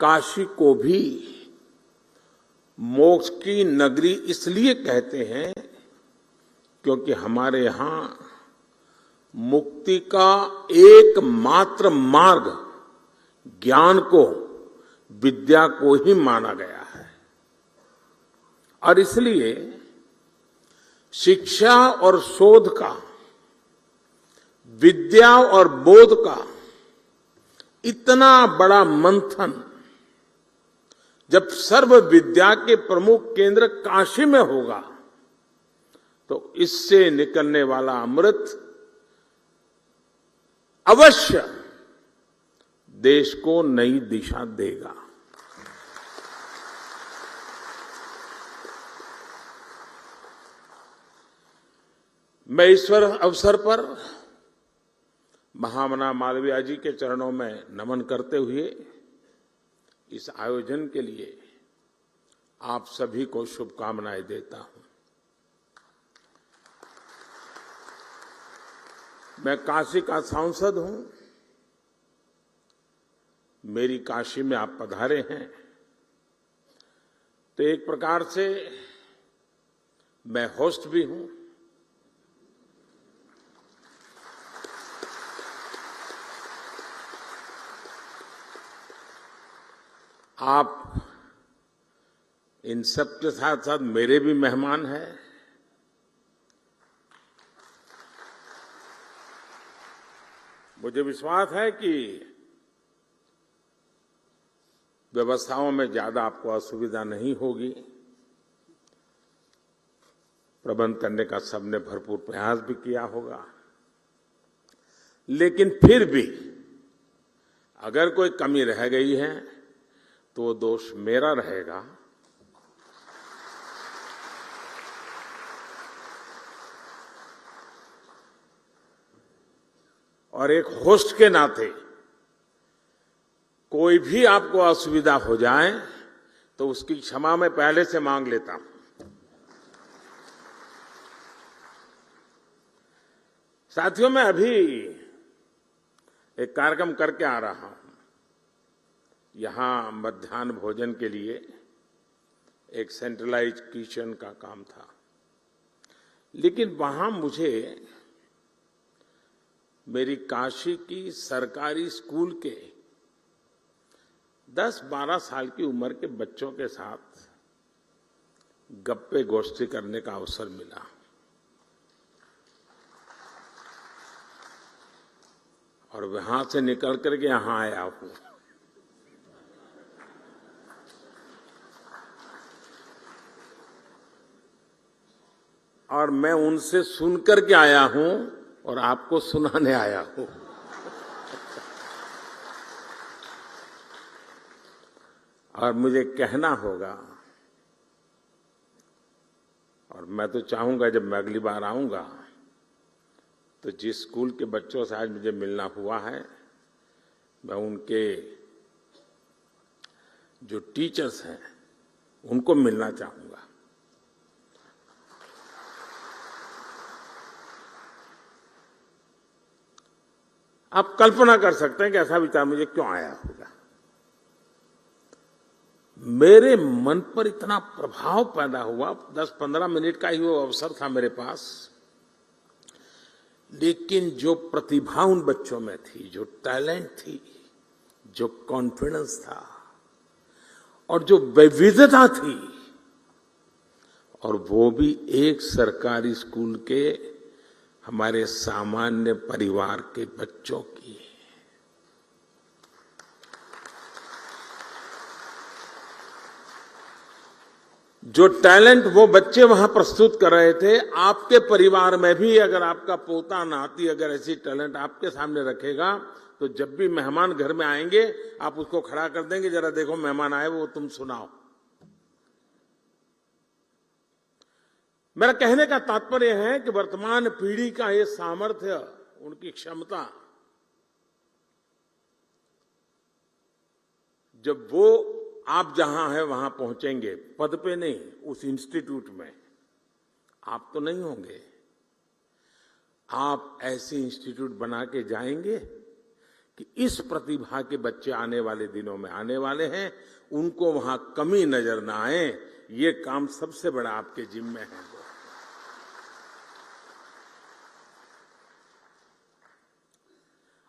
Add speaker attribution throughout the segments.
Speaker 1: काशी को भी मोक्ष की नगरी इसलिए कहते हैं क्योंकि हमारे यहां मुक्ति का एकमात्र मार्ग ज्ञान को, विद्या को ही माना गया है। और इसलिए शिक्षा और शोध का, विद्या और बोध का इतना बड़ा मंथन जब सर्व विद्या के प्रमुख केंद्र काशी में होगा तो इससे निकलने वाला अमृत अवश्य देश को नई दिशा देगा। मैं इस अवसर पर महामना मालवीय जी के चरणों में नमन करते हुए इस आयोजन के लिए आप सभी को शुभकामनाएं देता हूं। मैं काशी का सांसद हूं। मेरी काशी में आप पधारे हैं तो एक प्रकार से मैं होस्ट भी हूं। आप इन सब के साथ साथ मेरे भी मेहमान हैं। मुझे विश्वास है कि व्यवस्थाओं में ज्यादा आपको असुविधा नहीं होगी। प्रबंध करने का सबने भरपूर प्रयास भी किया होगा, लेकिन फिर भी अगर कोई कमी रह गई है तो वो दोष मेरा रहेगा। और एक होस्ट के नाते कोई भी आपको असुविधा हो जाए तो उसकी क्षमा मैं पहले से मांग लेता हूं। साथियों, मैं अभी एक कार्यक्रम करके आ रहा हूं। यहां मध्याह्न भोजन के लिए एक सेंट्रलाइज्ड किचन का काम था, लेकिन वहां मुझे मेरी काशी की सरकारी स्कूल के 10-12 साल की उम्र के बच्चों के साथ गप्पे गोष्ठी करने का अवसर मिला। और वहां से निकल करके यहां आया हूं। और मैं उनसे सुनकर के आया हूं और आपको सुनाने आया हूं। और मुझे कहना होगा, और मैं तो चाहूंगा जब मैं अगली बार आऊंगा तो जिस स्कूल के बच्चों से आज मुझे मिलना हुआ है, मैं उनके जो टीचर्स हैं उनको मिलना चाहूंगा। आप कल्पना कर सकते हैं कि ऐसा विचार मुझे क्यों आया होगा। मेरे मन पर इतना प्रभाव पैदा हुआ। 10-15 मिनट का ही वो अवसर था मेरे पास, लेकिन जो प्रतिभा उन बच्चों में थी, जो टैलेंट थी, जो कॉन्फिडेंस था और जो विविधता थी, और वो भी एक सरकारी स्कूल के हमारे सामान्य परिवार के बच्चों की। जो टैलेंट वो बच्चे वहां प्रस्तुत कर रहे थे, आपके परिवार में भी अगर आपका पोता नाती अगर ऐसी टैलेंट आपके सामने रखेगा तो जब भी मेहमान घर में आएंगे आप उसको खड़ा कर देंगे, जरा देखो मेहमान आए वो तुम सुनाओ। मेरा कहने का तात्पर्य है कि वर्तमान पीढ़ी का ये सामर्थ्य, उनकी क्षमता, जब वो आप जहां है वहां पहुंचेंगे, पद पे नहीं, उस इंस्टीट्यूट में, आप तो नहीं होंगे, आप ऐसे इंस्टीट्यूट बना के जाएंगे कि इस प्रतिभा के बच्चे आने वाले दिनों में आने वाले हैं, उनको वहां कमी नजर ना आए, ये काम सबसे बड़ा आपके जिम्मे है।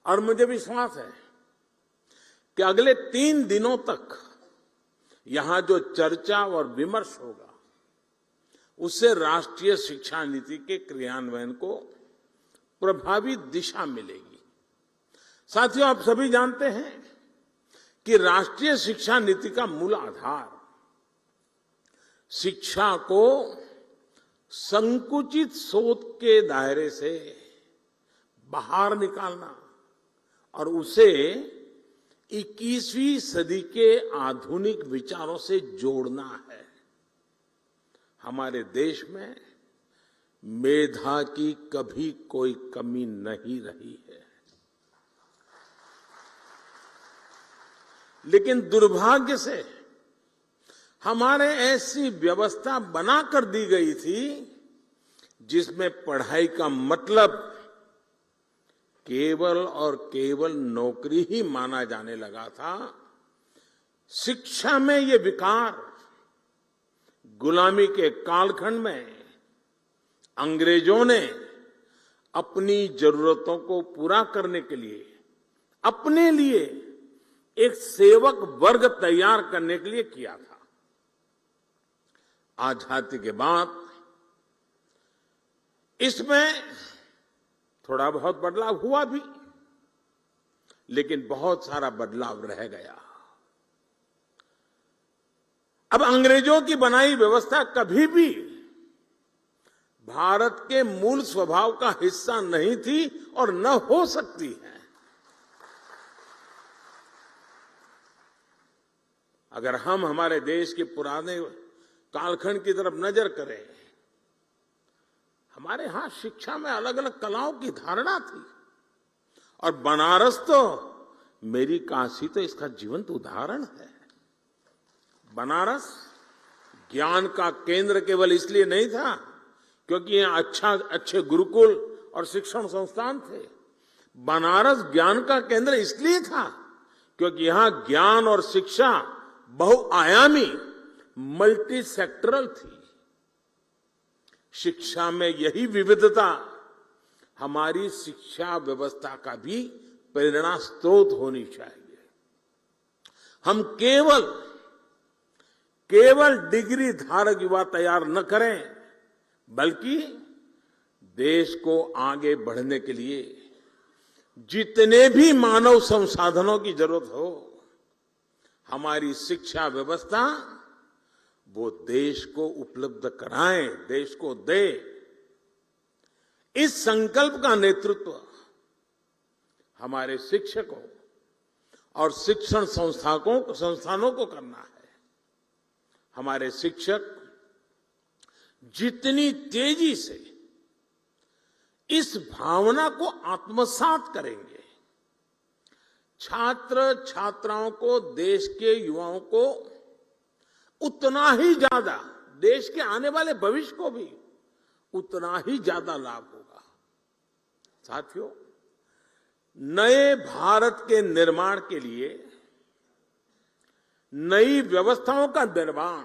Speaker 1: और मुझे विश्वास है कि अगले 3 दिनों तक यहां जो चर्चा और विमर्श होगा, उससे राष्ट्रीय शिक्षा नीति के क्रियान्वयन को प्रभावी दिशा मिलेगी। साथियों, आप सभी जानते हैं कि राष्ट्रीय शिक्षा नीति का मूल आधार शिक्षा को संकुचित सोच के दायरे से बाहर निकालना और उसे 21वीं सदी के आधुनिक विचारों से जोड़ना है। हमारे देश में मेधा की कभी कोई कमी नहीं रही है, लेकिन दुर्भाग्य से हमारे ऐसी व्यवस्था बना कर दी गई थी जिसमें पढ़ाई का मतलब केवल और केवल नौकरी ही माना जाने लगा था। शिक्षा में ये विकार गुलामी के कालखंड में अंग्रेजों ने अपनी जरूरतों को पूरा करने के लिए अपने लिए एक सेवक वर्ग तैयार करने के लिए किया था। आजादी के बाद इसमें थोड़ा बहुत बदलाव हुआ भी, लेकिन बहुत सारा बदलाव रह गया। अब अंग्रेजों की बनाई व्यवस्था कभी भी भारत के मूल स्वभाव का हिस्सा नहीं थी और न हो सकती है। अगर हम हमारे देश के पुराने कालखंड की तरफ नजर करें, हमारे यहां शिक्षा में अलग अलग कलाओं की धारणा थी, और बनारस तो, मेरी काशी तो इसका जीवंत उदाहरण है। बनारस ज्ञान का केंद्र केवल इसलिए नहीं था क्योंकि यहां अच्छे गुरुकुल और शिक्षण संस्थान थे। बनारस ज्ञान का केंद्र इसलिए था क्योंकि यहां ज्ञान और शिक्षा बहुआयामी मल्टी सेक्टरल थी। शिक्षा में यही विविधता हमारी शिक्षा व्यवस्था का भी प्रेरणा स्रोत होनी चाहिए। हम केवल डिग्री धारक युवा तैयार न करें, बल्कि देश को आगे बढ़ने के लिए जितने भी मानव संसाधनों की जरूरत हो, हमारी शिक्षा व्यवस्था वो देश को उपलब्ध कराएं, देश को दे। इस संकल्प का नेतृत्व हमारे शिक्षकों और शिक्षण संस्थानों को करना है। हमारे शिक्षक जितनी तेजी से इस भावना को आत्मसात करेंगे, छात्र छात्राओं को, देश के युवाओं को उतना ही ज्यादा, देश के आने वाले भविष्य को भी उतना ही ज्यादा लाभ होगा। साथियों, नए भारत के निर्माण के लिए नई व्यवस्थाओं का निर्माण